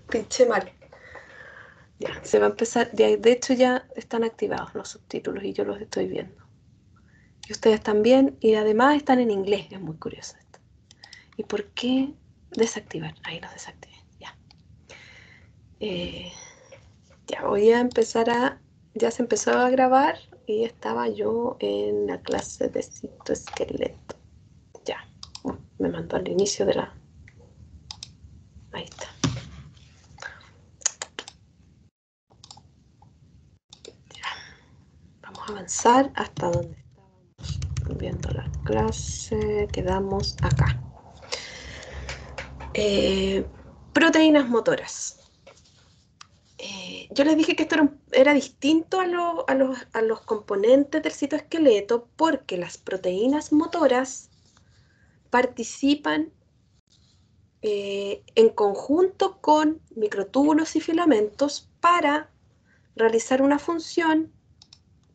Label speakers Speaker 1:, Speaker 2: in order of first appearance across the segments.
Speaker 1: pinché mal. Ya, se va a empezar. De hecho, ya están activados los subtítulos y yo los estoy viendo. Y ustedes también, y además están en inglés, es muy curioso esto. ¿Y por qué desactivar? Ahí los desactivé, ya. Ya voy a empezar a... Ya se empezó a grabar y estaba yo en la clase de citoesqueleto. Ya, me mandó al inicio de la... Ahí está. Ya, vamos a avanzar hasta donde estábamos viendo la clase. Quedamos acá. Proteínas motoras. Yo les dije que esto era distinto a los componentes del citoesqueleto porque las proteínas motoras participan en conjunto con microtúbulos y filamentos para realizar una función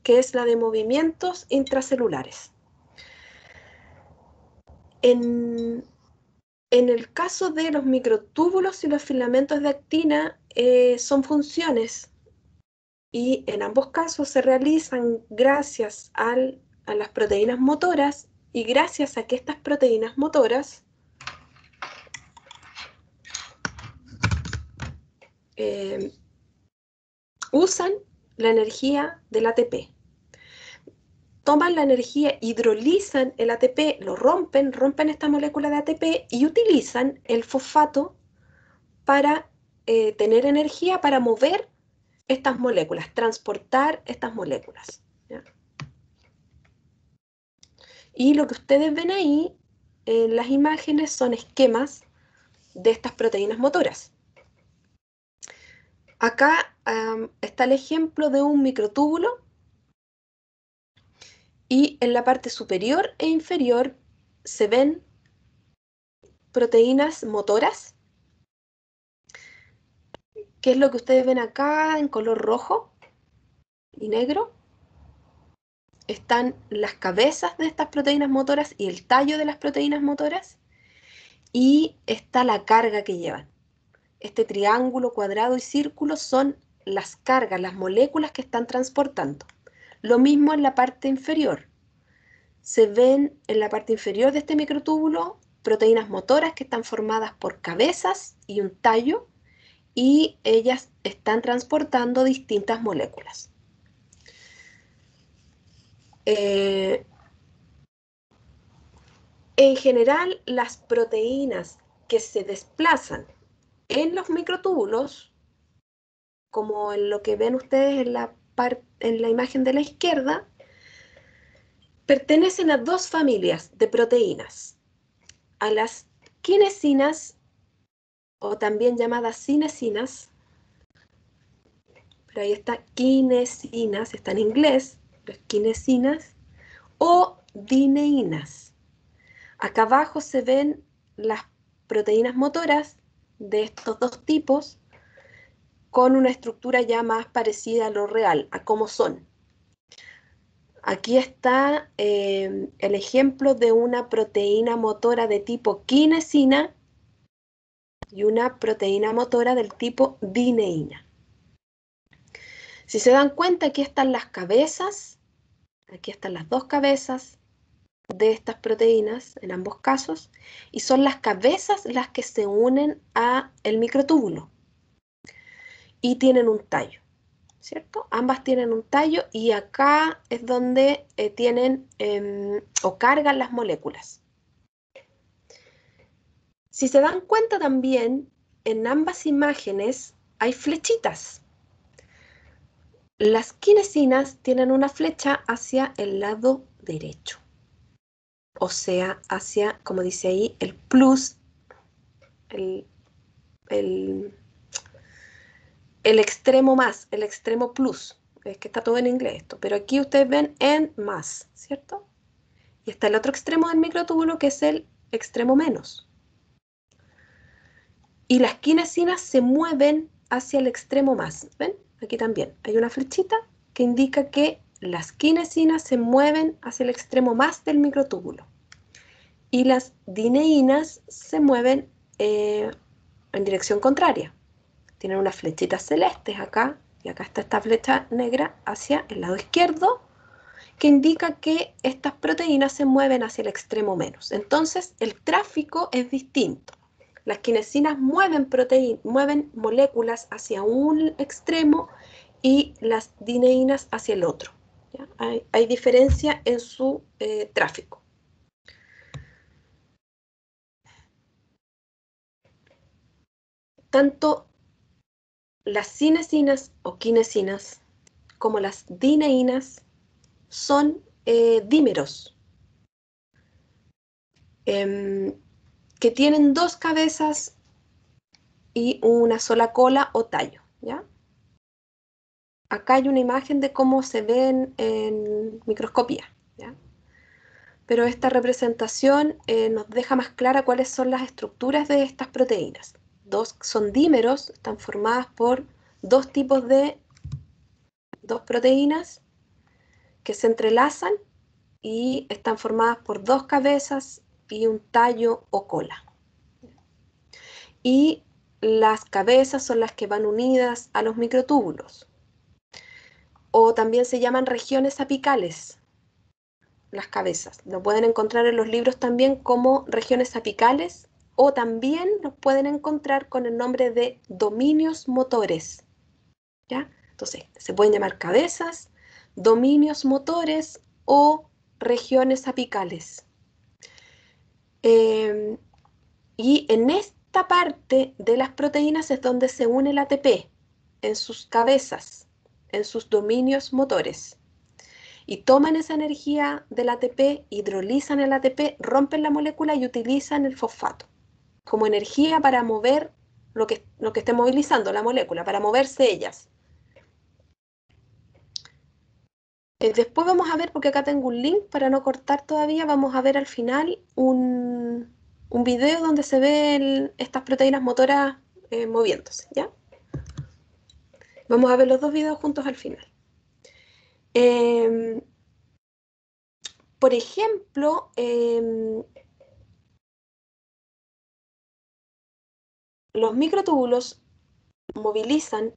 Speaker 1: que es la de movimientos intracelulares. En el caso de los microtúbulos y los filamentos de actina, son funciones y en ambos casos se realizan gracias a las proteínas motoras y gracias a que estas proteínas motoras usan la energía del ATP. Toman la energía, hidrolizan el ATP, lo rompen esta molécula de ATP y utilizan el fosfato para tener energía para mover estas moléculas, transportar estas moléculas. ¿Ya? Y lo que ustedes ven ahí en las imágenes son esquemas de estas proteínas motoras. Acá está el ejemplo de un microtúbulo y en la parte superior e inferior se ven proteínas motoras, que es lo que ustedes ven acá en color rojo y negro. Están las cabezas de estas proteínas motoras y el tallo de las proteínas motoras, y está la carga que llevan. Este triángulo, cuadrado y círculo son las cargas, las moléculas que están transportando. Lo mismo en la parte inferior. Se ven en la parte inferior de este microtúbulo proteínas motoras que están formadas por cabezas y un tallo, y ellas están transportando distintas moléculas. En general, las proteínas que se desplazan en los microtúbulos, como en lo que ven ustedes en la imagen de la izquierda, pertenecen a dos familias de proteínas, a las quinesinas, o también llamadas cinesinas, pero ahí está quinesinas, está en inglés, las quinesinas, o dineínas. Acá abajo se ven las proteínas motoras de estos dos tipos con una estructura ya más parecida a lo real, a cómo son. Aquí está el ejemplo de una proteína motora de tipo quinesina y una proteína motora del tipo dineína. Si se dan cuenta, aquí están las cabezas, aquí están las dos cabezas de estas proteínas en ambos casos, y son las cabezas las que se unen a el microtúbulo y tienen un tallo, ¿cierto? Ambas tienen un tallo y acá es donde tienen o cargan las moléculas. Si se dan cuenta también, en ambas imágenes hay flechitas. Las quinesinas tienen una flecha hacia el lado derecho, o sea, hacia, como dice ahí, el plus, el extremo más, el extremo plus. Es que está todo en inglés esto, pero aquí ustedes ven en más, ¿cierto? Y está el otro extremo del microtúbulo, que es el extremo menos. Y las quinesinas se mueven hacia el extremo más. ¿Ven? Aquí también hay una flechita que indica que las quinesinas se mueven hacia el extremo más del microtúbulo. Y las dineínas se mueven en dirección contraria. Tienen unas flechitas celestes acá, y acá está esta flecha negra hacia el lado izquierdo, que indica que estas proteínas se mueven hacia el extremo menos. Entonces, el tráfico es distinto. Las quinesinas mueven moléculas hacia un extremo y las dineínas hacia el otro. ¿Ya? Hay diferencia en su tráfico. Tanto las cinesinas o quinesinas como las dineínas son dímeros que tienen dos cabezas y una sola cola o tallo, ¿ya? Acá hay una imagen de cómo se ven en microscopía, ¿ya? Pero esta representación nos deja más clara cuáles son las estructuras de estas proteínas. Son dímeros, están formadas por dos proteínas que se entrelazan y están formadas por dos cabezas y un tallo o cola. Y las cabezas son las que van unidas a los microtúbulos. O también se llaman regiones apicales, las cabezas. Lo pueden encontrar en los libros también como regiones apicales o también los pueden encontrar con el nombre de dominios motores. ¿Ya? Entonces, se pueden llamar cabezas, dominios motores o regiones apicales. Y en esta parte de las proteínas es donde se une el ATP, en sus cabezas, en sus dominios motores. Y toman esa energía del ATP, hidrolizan el ATP, rompen la molécula y utilizan el fosfato como energía para mover lo que esté movilizando la molécula, para moverse ellas. Después vamos a ver, porque acá tengo un link para no cortar todavía, vamos a ver al final un video donde se ven estas proteínas motoras moviéndose, ¿ya? Vamos a ver los dos videos juntos al final. Por ejemplo, los microtúbulos movilizan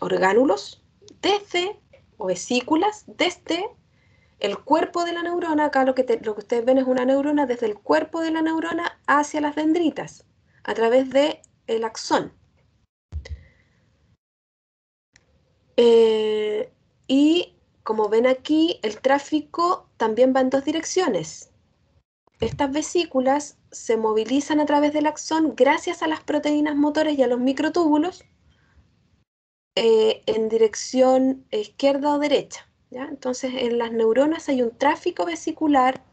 Speaker 1: orgánulos o vesículas desde el cuerpo de la neurona. Acá lo que ustedes ven es una neurona, desde el cuerpo de la neurona hacia las dendritas, a través del axón. Y como ven aquí, el tráfico también va en dos direcciones. Estas vesículas se movilizan a través del axón gracias a las proteínas motoras y a los microtúbulos en dirección izquierda o derecha, ¿ya? Entonces, en las neuronas hay un tráfico vesicular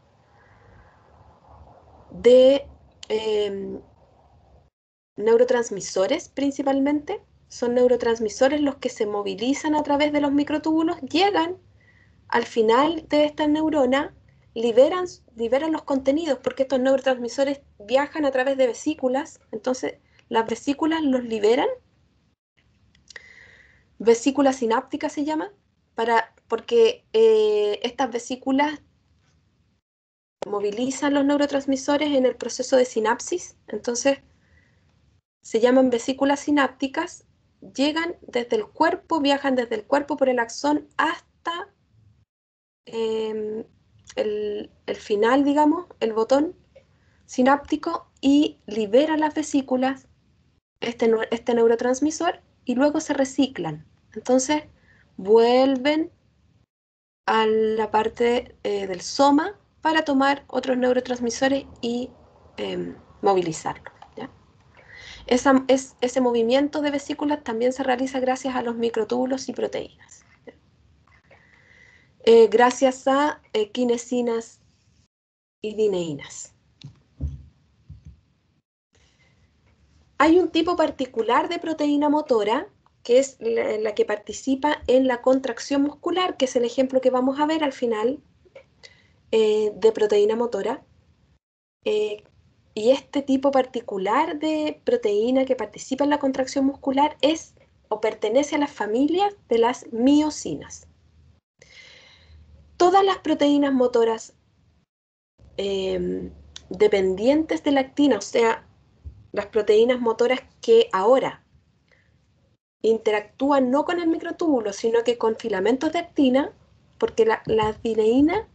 Speaker 1: de neurotransmisores principalmente. Son neurotransmisores los que se movilizan a través de los microtúbulos, llegan al final de esta neurona, liberan los contenidos, porque estos neurotransmisores viajan a través de vesículas, entonces las vesículas los liberan, vesículas sinápticas se llaman, porque estas vesículas movilizan los neurotransmisores en el proceso de sinapsis, entonces se llaman vesículas sinápticas, llegan desde el cuerpo, viajan desde el cuerpo por el axón hasta el final, digamos, el botón sináptico, y libera las vesículas, este neurotransmisor, y luego se reciclan. Entonces vuelven a la parte del soma para tomar otros neurotransmisores y movilizarlos. ¿Ya? Ese movimiento de vesículas también se realiza gracias a los microtúbulos y proteínas. Gracias a quinesinas y dineínas. Hay un tipo particular de proteína motora, que es la que participa en la contracción muscular, que es el ejemplo que vamos a ver al final, de proteína motora. Y este tipo particular de proteína que participa en la contracción muscular es o pertenece a la familia de las miosinas. Todas las proteínas motoras dependientes de la actina, o sea, las proteínas motoras que ahora interactúan no con el microtúbulo, sino que con filamentos de actina, porque la dineína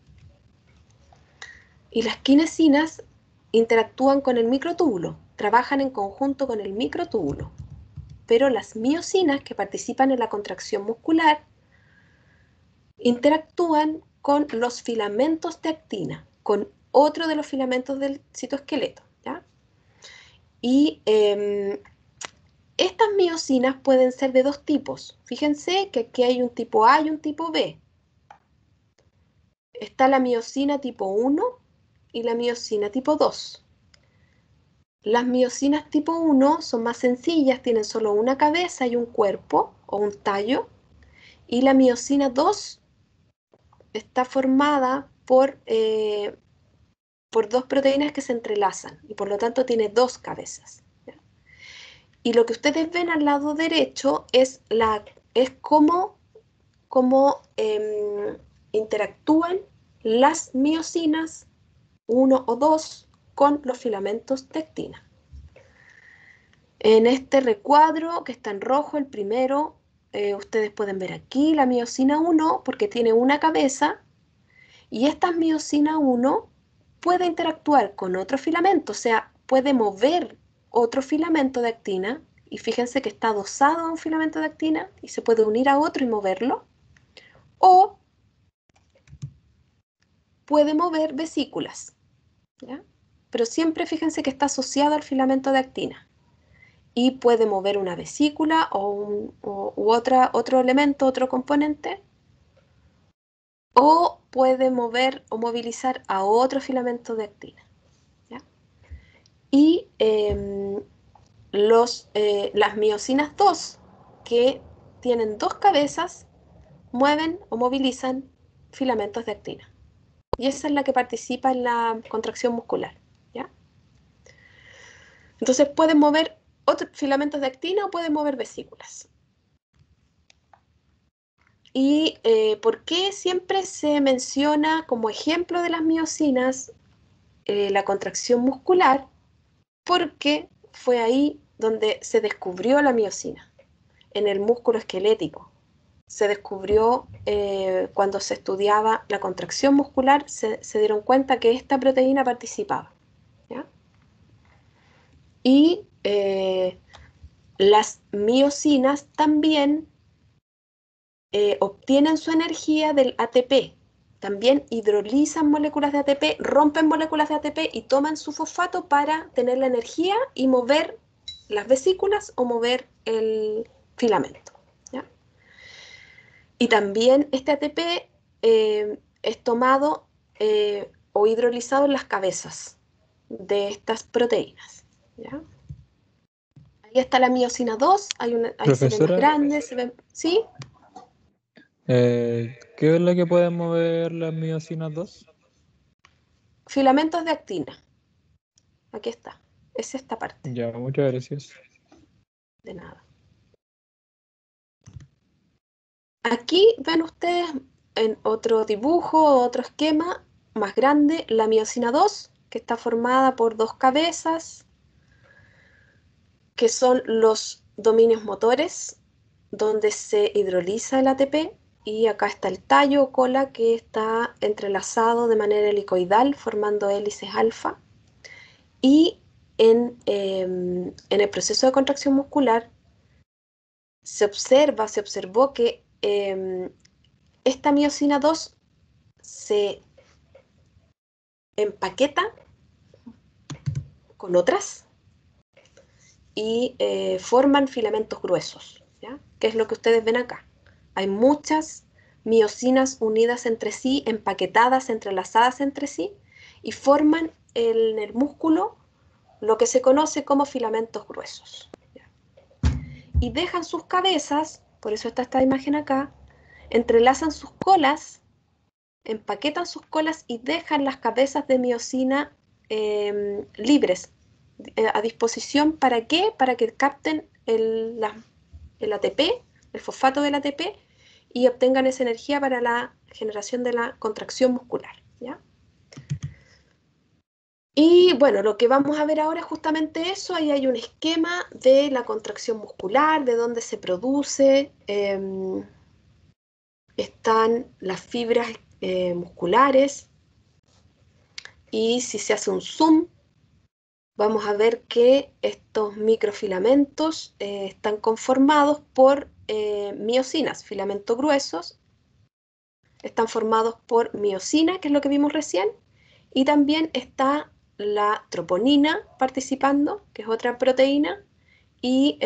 Speaker 1: y las quinesinas interactúan con el microtúbulo, trabajan en conjunto con el microtúbulo. Pero las miosinas, que participan en la contracción muscular, interactúan con los filamentos de actina, con otro de los filamentos del citoesqueleto, ¿ya? Y estas miosinas pueden ser de dos tipos. Fíjense que aquí hay un tipo A y un tipo B. Está la miosina tipo 1 y la miosina tipo 2. Las miosinas tipo 1 son más sencillas, tienen solo una cabeza y un cuerpo o un tallo. Y la miosina 2 está formada por dos proteínas que se entrelazan y por lo tanto tiene dos cabezas. ¿Ya? Y lo que ustedes ven al lado derecho es cómo interactúan las miosinas 1 o 2 con los filamentos de actina. En este recuadro que está en rojo, el primero, ustedes pueden ver aquí la miosina 1 porque tiene una cabeza y esta miosina 1 puede interactuar con otro filamento, o sea, puede mover otro filamento de actina y fíjense que está adosado a un filamento de actina y se puede unir a otro y moverlo, o puede mover vesículas, ¿ya? Pero siempre fíjense que está asociado al filamento de actina y puede mover una vesícula u otro elemento, otro componente, o puede mover o movilizar a otro filamento de actina, ¿ya? Y las miosinas 2, que tienen dos cabezas, mueven o movilizan filamentos de actina. Y esa es la que participa en la contracción muscular, ¿ya? Entonces pueden mover otros filamentos de actina o pueden mover vesículas. ¿Y por qué siempre se menciona como ejemplo de las miosinas la contracción muscular? Porque fue ahí donde se descubrió la miosina, en el músculo esquelético. Se descubrió cuando se estudiaba la contracción muscular, se dieron cuenta que esta proteína participaba, ¿ya? Y las miosinas también obtienen su energía del ATP. También hidrolizan moléculas de ATP, rompen moléculas de ATP y toman su fosfato para tener la energía y mover las vesículas o mover el filamento, ¿ya? Y también este ATP es tomado o hidrolizado en las cabezas de estas proteínas, ¿ya? Ahí está la miosina 2, ahí se ve más
Speaker 2: Profesora,
Speaker 1: grande, ¿sí?
Speaker 2: ¿qué es lo que pueden mover las miosinas 2?
Speaker 1: Filamentos de actina. Aquí está. Es esta parte.
Speaker 2: Ya, muchas gracias.
Speaker 1: De nada. Aquí ven ustedes en otro dibujo, otro esquema más grande, la miosina 2, que está formada por dos cabezas, que son los dominios motores, donde se hidroliza el ATP, y acá está el tallo o cola que está entrelazado de manera helicoidal, formando hélices alfa. Y en el proceso de contracción muscular se observó que esta miosina 2 se empaqueta con otras y forman filamentos gruesos, ¿ya? Que es lo que ustedes ven acá. Hay muchas miosinas unidas entre sí, empaquetadas, entrelazadas entre sí, y forman en el músculo lo que se conoce como filamentos gruesos, ¿ya? Y dejan sus cabezas, por eso está esta imagen acá, entrelazan sus colas, empaquetan sus colas y dejan las cabezas de miosina libres, a disposición. ¿Para qué? Para que capten el ATP, el fosfato del ATP, y obtengan esa energía para la generación de la contracción muscular, ¿ya? Y bueno, lo que vamos a ver ahora es justamente eso. Ahí hay un esquema de la contracción muscular, de dónde se produce. Están las fibras musculares. Y si se hace un zoom, vamos a ver que estos microfilamentos están conformados por miosinas, filamentos gruesos. Están formados por miosina, que es lo que vimos recién, y también está la troponina participando, que es otra proteína, y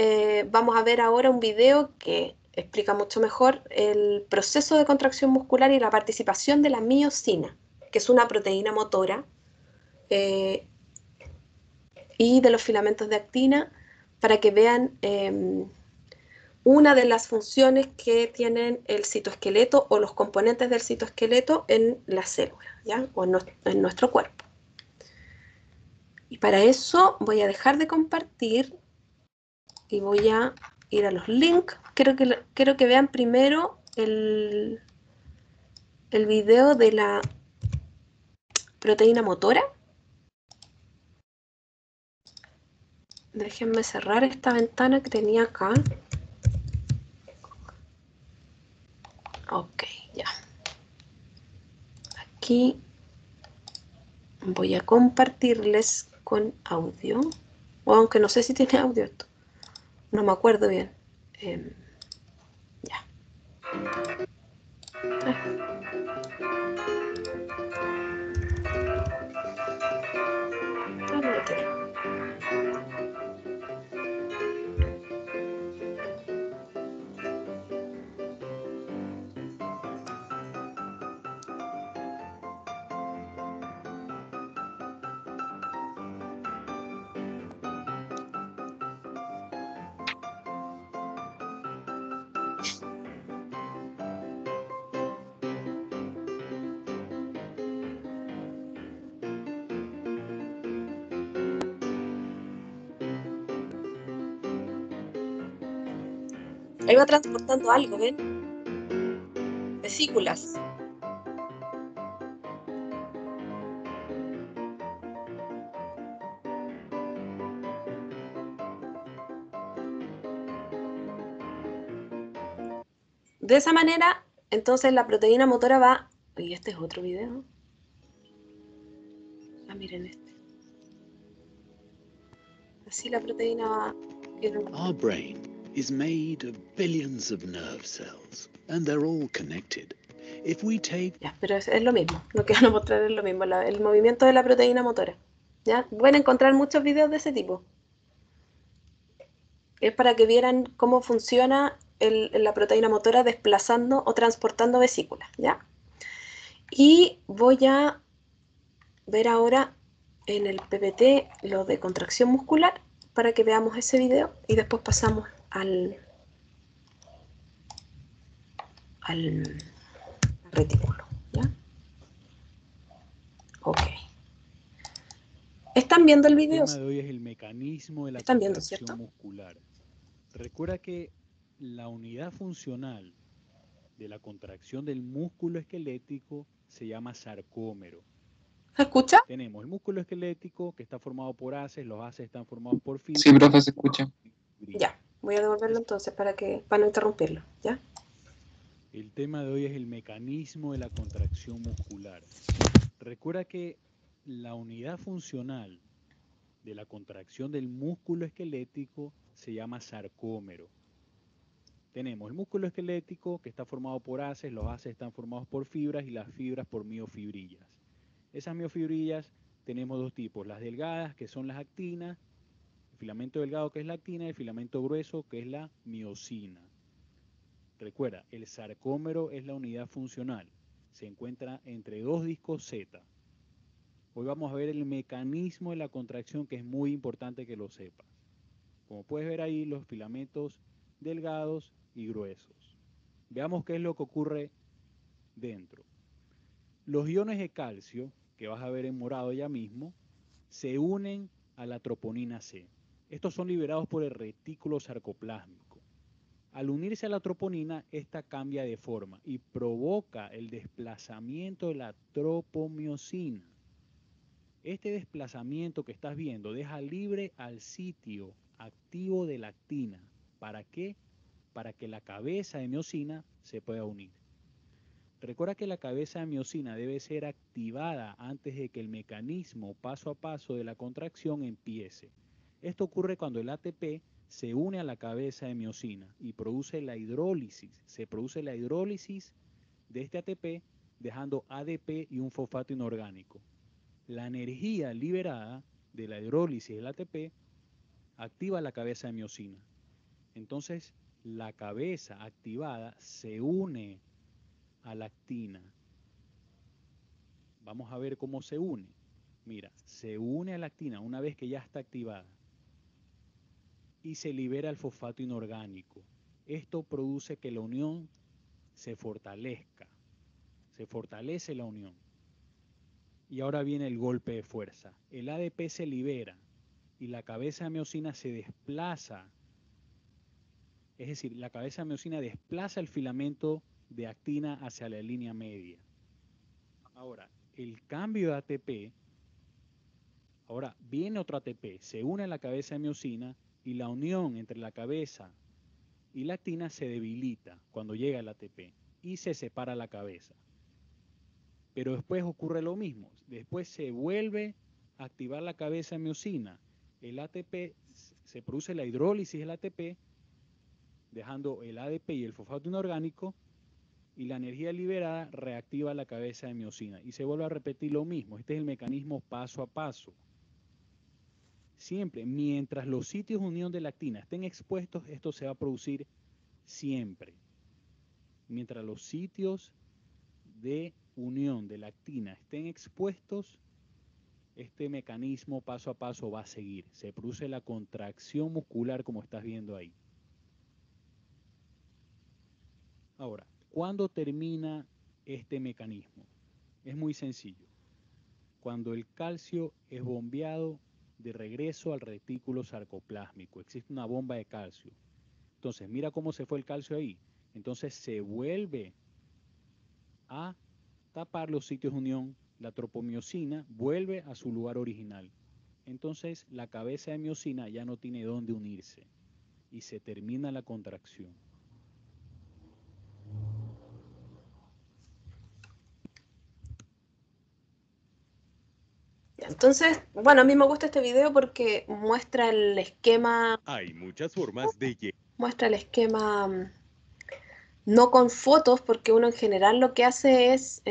Speaker 1: vamos a ver ahora un video que explica mucho mejor el proceso de contracción muscular y la participación de la miosina, que es una proteína motora, eh, y de los filamentos de actina, para que vean una de las funciones que tienen el citoesqueleto o los componentes del citoesqueleto en la célula, ¿ya? O en nuestro cuerpo. Y para eso voy a dejar de compartir y voy a ir a los links. Quiero que vean primero el video de la proteína motora. Déjenme cerrar esta ventana que tenía acá. Ok, ya. Aquí voy a compartirles con audio. O aunque no sé si tiene audio esto. No me acuerdo bien. Ya. Ah, no lo tengo. Ahí va transportando algo, ¿ven? Vesículas. De esa manera, entonces la proteína motora va... Y este es otro video. Ah, miren este. Así la proteína va...
Speaker 3: Our brain is made of billions of nerve cells, and they're all connected. If we take...
Speaker 1: Ya, pero es lo mismo. Lo que van a mostrar es lo mismo. El movimiento de la proteína motora. ¿Ya? Pueden encontrar muchos videos de ese tipo. Es para que vieran cómo funciona la proteína motora desplazando o transportando vesículas, ¿ya? Y voy a ver ahora en el PPT lo de contracción muscular para que veamos ese video y después pasamos al retículo, ¿ya? Ok. ¿Están viendo el
Speaker 3: El
Speaker 1: video?
Speaker 3: tema de hoy es el mecanismo de la
Speaker 1: ¿Están viendo,
Speaker 3: contracción
Speaker 1: cierto?
Speaker 3: muscular. Recuerda que la unidad funcional de la contracción del músculo esquelético se llama sarcómero.
Speaker 1: ¿Se escucha?
Speaker 3: Tenemos el músculo esquelético que está formado por haces, los haces están formados por fibras.
Speaker 2: Sí, profe, se escucha.
Speaker 1: Ya, voy a devolverlo entonces para no interrumpirlo, ¿ya?
Speaker 3: El tema de hoy es el mecanismo de la contracción muscular. Recuerda que la unidad funcional de la contracción del músculo esquelético se llama sarcómero. Tenemos el músculo esquelético que está formado por haces, los haces están formados por fibras y las fibras por miofibrillas. Esas miofibrillas tenemos dos tipos, las delgadas que son las actinas, el filamento delgado que es la actina y el filamento grueso que es la miosina. Recuerda, el sarcómero es la unidad funcional, se encuentra entre dos discos Z. Hoy vamos a ver el mecanismo de la contracción que es muy importante que lo sepas. Como puedes ver ahí, los filamentos delgados y gruesos. Veamos qué es lo que ocurre dentro. Los iones de calcio, que vas a ver en morado ya mismo, se unen a la troponina C. Estos son liberados por el retículo sarcoplásmico. Al unirse a la troponina, esta cambia de forma y provoca el desplazamiento de la tropomiosina. Este desplazamiento que estás viendo deja libre al sitio activo de la actina. ¿Para qué? Para que la cabeza de miosina se pueda unir. Recuerda que la cabeza de miosina debe ser activada antes de que el mecanismo paso a paso de la contracción empiece. Esto ocurre cuando el ATP se une a la cabeza de miosina y produce la hidrólisis. Se produce la hidrólisis de este ATP dejando ADP y un fosfato inorgánico. La energía liberada de la hidrólisis del ATP activa la cabeza de miosina. Entonces, la cabeza activada se une a la actina. Vamos a ver cómo se une. Mira, se une a la actina una vez que ya está activada y se libera el fosfato inorgánico. Esto produce que la unión se fortalezca. Se fortalece la unión. Y ahora viene el golpe de fuerza. El ADP se libera y la cabeza de miosina se desplaza. Es decir, la cabeza de miosina desplaza el filamento de actina hacia la línea media. Ahora, el cambio de ATP, ahora viene otro ATP, se une a la cabeza de miosina y la unión entre la cabeza y la actina se debilita cuando llega el ATP y se separa la cabeza. Pero después ocurre lo mismo, después se vuelve a activar la cabeza de miosina, el ATP, se produce la hidrólisis del ATP, dejando el ADP y el fosfato inorgánico, y la energía liberada reactiva la cabeza de miosina. Y se vuelve a repetir lo mismo. Este es el mecanismo paso a paso. Siempre, mientras los sitios de unión de la actina estén expuestos, esto se va a producir siempre. Mientras los sitios de unión de la actina estén expuestos, este mecanismo paso a paso va a seguir. Se produce la contracción muscular como estás viendo ahí. Ahora, ¿cuándo termina este mecanismo? Es muy sencillo. Cuando el calcio es bombeado de regreso al retículo sarcoplásmico. Existe una bomba de calcio. Entonces, mira cómo se fue el calcio ahí. Entonces se vuelve a tapar los sitios de unión. La tropomiosina vuelve a su lugar original. Entonces la cabeza de miosina ya no tiene dónde unirse y se termina la contracción.
Speaker 1: Entonces, bueno, a mí me gusta este video porque muestra el esquema.
Speaker 4: Hay muchas formas de
Speaker 1: Muestra el esquema no con fotos, porque uno en general lo que hace es,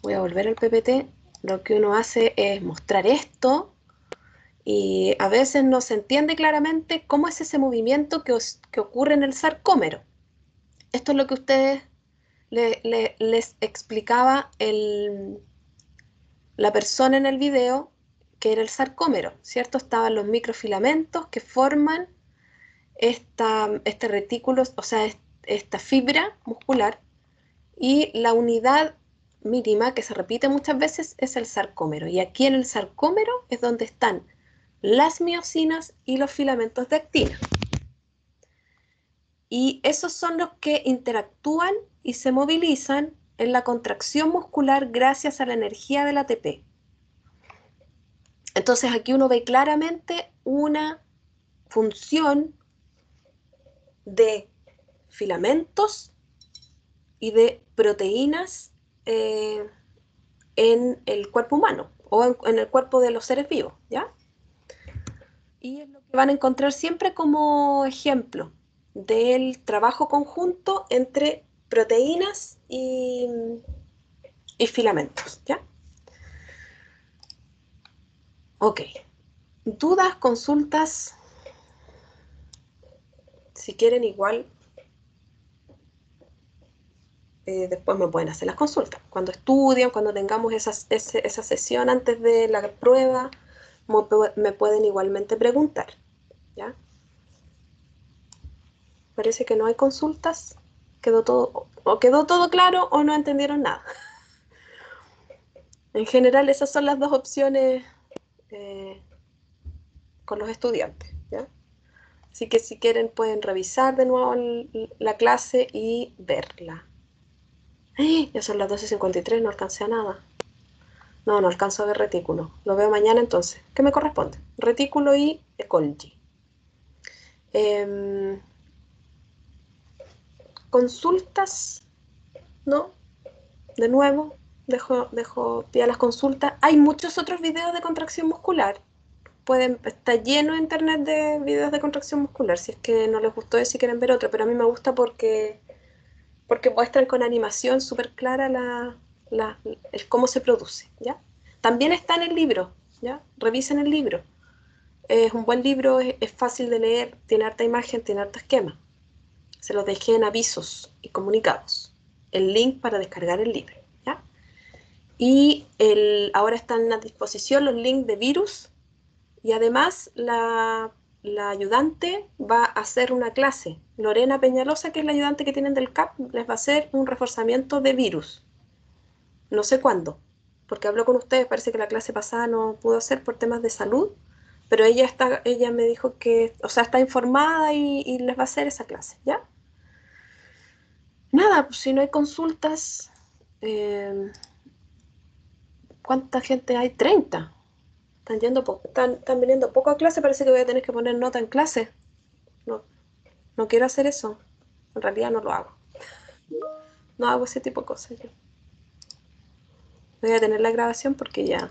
Speaker 1: voy a volver al PPT, lo que uno hace es mostrar esto y a veces no se entiende claramente cómo es ese movimiento que ocurre en el sarcómero. Esto es lo que ustedes les explicaba la persona en el video, que era el sarcómero, ¿cierto? Estaban los microfilamentos que forman este retículo, o sea, esta fibra muscular, y la unidad mínima que se repite muchas veces es el sarcómero. Y aquí en el sarcómero es donde están las miosinas y los filamentos de actina. Y esos son los que interactúan y se movilizan en la contracción muscular gracias a la energía del ATP. Entonces aquí uno ve claramente una función de filamentos y de proteínas en el cuerpo humano o en el cuerpo de los seres vivos, ¿ya? Y es lo que van a encontrar siempre como ejemplo del trabajo conjunto entre proteínas y filamentos, ¿ya? Ok. ¿Dudas, consultas? Si quieren igual, después me pueden hacer las consultas. Cuando estudian, cuando tengamos esa sesión antes de la prueba, me pueden igualmente preguntar, ¿ya? Parece que no hay consultas. Quedó todo claro o no entendieron nada. En general, esas son las dos opciones con los estudiantes, ¿ya? Así que si quieren pueden revisar de nuevo la clase y verla. Ya son las 12:53, no alcancé a nada. No, no alcanzo a ver retículo. Lo veo mañana entonces. ¿Qué me corresponde? Retículo y Golgi. Consultas, ¿no? De nuevo, dejo pie a las consultas. Hay muchos otros videos de contracción muscular. Está lleno de internet de videos de contracción muscular. Si es que no les gustó, si quieren ver otro. Pero a mí me gusta porque muestran con animación súper clara el cómo se produce, ¿ya? También está en el libro, ¿ya? Revisen el libro. Es un buen libro, es fácil de leer, tiene harta imagen, tiene harta esquema. Se los dejé en avisos y comunicados. El link para descargar el libro, ¿ya? Y ahora están a disposición los links de virus y además la ayudante va a hacer una clase. Lorena Peñalosa, que es la ayudante que tienen del CAP, les va a hacer un reforzamiento de virus. No sé cuándo, porque habló con ustedes, parece que la clase pasada no pudo hacer por temas de salud, pero ella me dijo que, o sea, está informada y les va a hacer esa clase, ¿ya? Nada, pues si no hay consultas, ¿cuánta gente hay? 30. Están viniendo poco a clase, parece que voy a tener que poner nota en clase. No, no quiero hacer eso. En realidad no lo hago. No hago ese tipo de cosas yo. Voy a tener la grabación porque ya